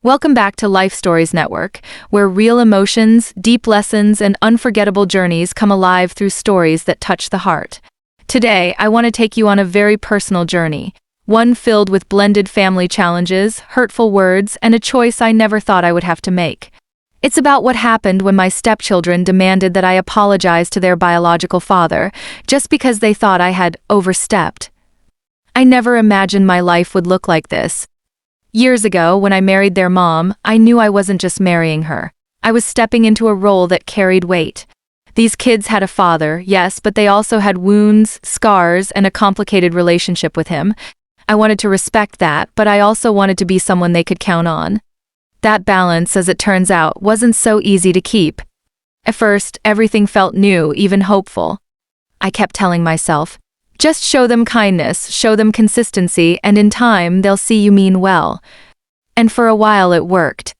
Welcome back to Life Stories Network, where real emotions, deep lessons, and unforgettable journeys come alive through stories that touch the heart. Today, I want to take you on a very personal journey, one filled with blended family challenges, hurtful words, and a choice I never thought I would have to make. It's about what happened when my stepchildren demanded that I apologize to their biological father, just because they thought I had overstepped. I never imagined my life would look like this. Years ago, when I married their mom, I knew I wasn't just marrying her. I was stepping into a role that carried weight. These kids had a father, yes, but they also had wounds, scars, and a complicated relationship with him. I wanted to respect that, but I also wanted to be someone they could count on. That balance, as it turns out, wasn't so easy to keep. At first, everything felt new, even hopeful. I kept telling myself, just show them kindness, show them consistency, and in time, they'll see you mean well. And for a while it worked.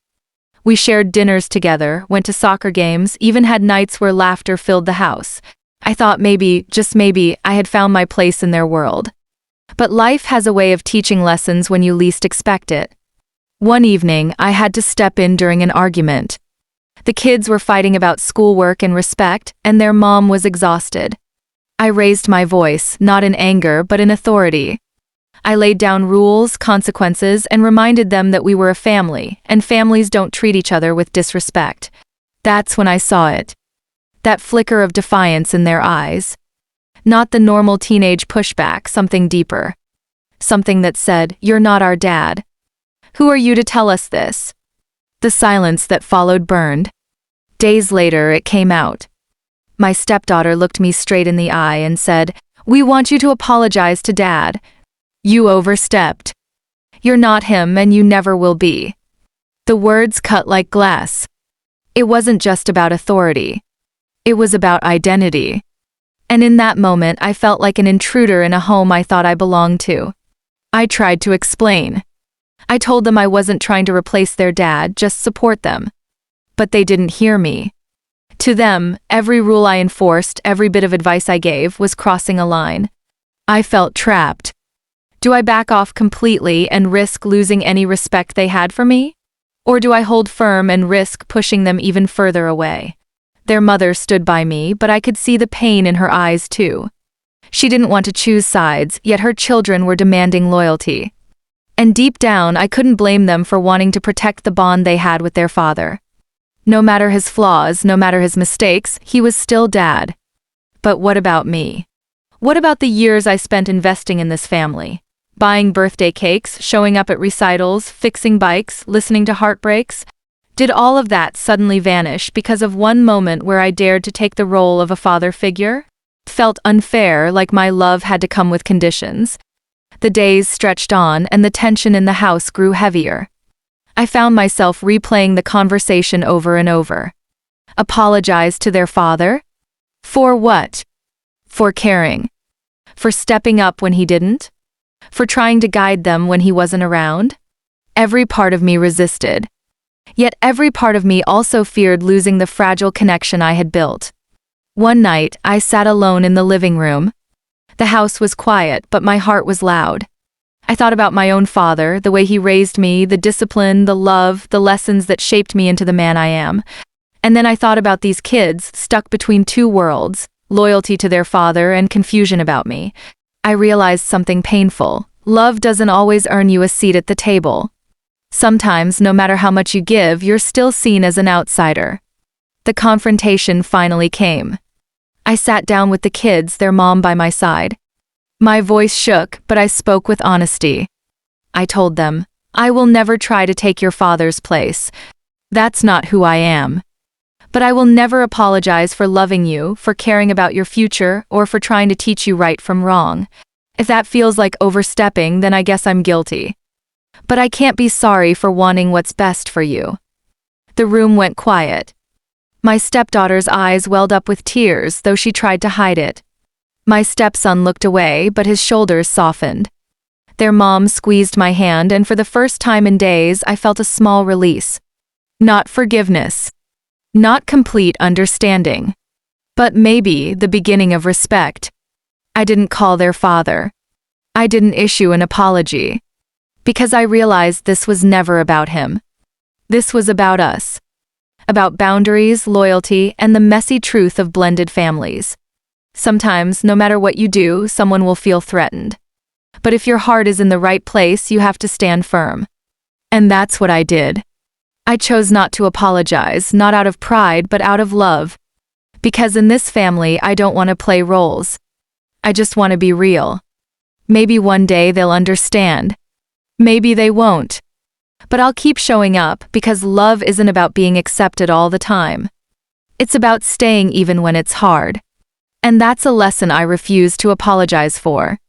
We shared dinners together, went to soccer games, even had nights where laughter filled the house. I thought maybe, just maybe, I had found my place in their world. But life has a way of teaching lessons when you least expect it. One evening, I had to step in during an argument. The kids were fighting about schoolwork and respect, and their mom was exhausted. I raised my voice, not in anger, but in authority. I laid down rules, consequences, and reminded them that we were a family, and families don't treat each other with disrespect. That's when I saw it. That flicker of defiance in their eyes. Not the normal teenage pushback, something deeper. Something that said, "You're not our dad. Who are you to tell us this?" The silence that followed burned. Days later, it came out. My stepdaughter looked me straight in the eye and said, "We want you to apologize to Dad. You overstepped. You're not him and you never will be." The words cut like glass. It wasn't just about authority. It was about identity. And in that moment, I felt like an intruder in a home I thought I belonged to. I tried to explain. I told them I wasn't trying to replace their dad, just support them. But they didn't hear me. To them, every rule I enforced, every bit of advice I gave, was crossing a line. I felt trapped. Do I back off completely and risk losing any respect they had for me? Or do I hold firm and risk pushing them even further away? Their mother stood by me, but I could see the pain in her eyes too. She didn't want to choose sides, yet her children were demanding loyalty. And deep down, I couldn't blame them for wanting to protect the bond they had with their father. No matter his flaws, no matter his mistakes, he was still Dad. But what about me? What about the years I spent investing in this family? Buying birthday cakes, showing up at recitals, fixing bikes, listening to heartbreaks? Did all of that suddenly vanish because of one moment where I dared to take the role of a father figure? Felt unfair, like my love had to come with conditions. The days stretched on and the tension in the house grew heavier. I found myself replaying the conversation over and over. Apologize to their father? For what? For caring. For stepping up when he didn't? For trying to guide them when he wasn't around? Every part of me resisted. Yet every part of me also feared losing the fragile connection I had built. One night, I sat alone in the living room. The house was quiet, but my heart was loud. I thought about my own father, the way he raised me, the discipline, the love, the lessons that shaped me into the man I am. And then I thought about these kids, stuck between two worlds, loyalty to their father and confusion about me. I realized something painful. Love doesn't always earn you a seat at the table. Sometimes, no matter how much you give, you're still seen as an outsider. The confrontation finally came. I sat down with the kids, their mom by my side. My voice shook, but I spoke with honesty. I told them, "I will never try to take your father's place. That's not who I am. But I will never apologize for loving you, for caring about your future, or for trying to teach you right from wrong. If that feels like overstepping, then I guess I'm guilty. But I can't be sorry for wanting what's best for you." The room went quiet. My stepdaughter's eyes welled up with tears, though she tried to hide it. My stepson looked away, but his shoulders softened. Their mom squeezed my hand, and for the first time in days, I felt a small release. Not forgiveness. Not complete understanding. But maybe the beginning of respect. I didn't call their father. I didn't issue an apology. Because I realized this was never about him. This was about us. About boundaries, loyalty, and the messy truth of blended families. Sometimes, no matter what you do, someone will feel threatened. But if your heart is in the right place, you have to stand firm. And that's what I did. I chose not to apologize, not out of pride, but out of love. Because in this family, I don't want to play roles. I just want to be real. Maybe one day they'll understand. Maybe they won't. But I'll keep showing up because love isn't about being accepted all the time. It's about staying even when it's hard. And that's a lesson I refuse to apologize for.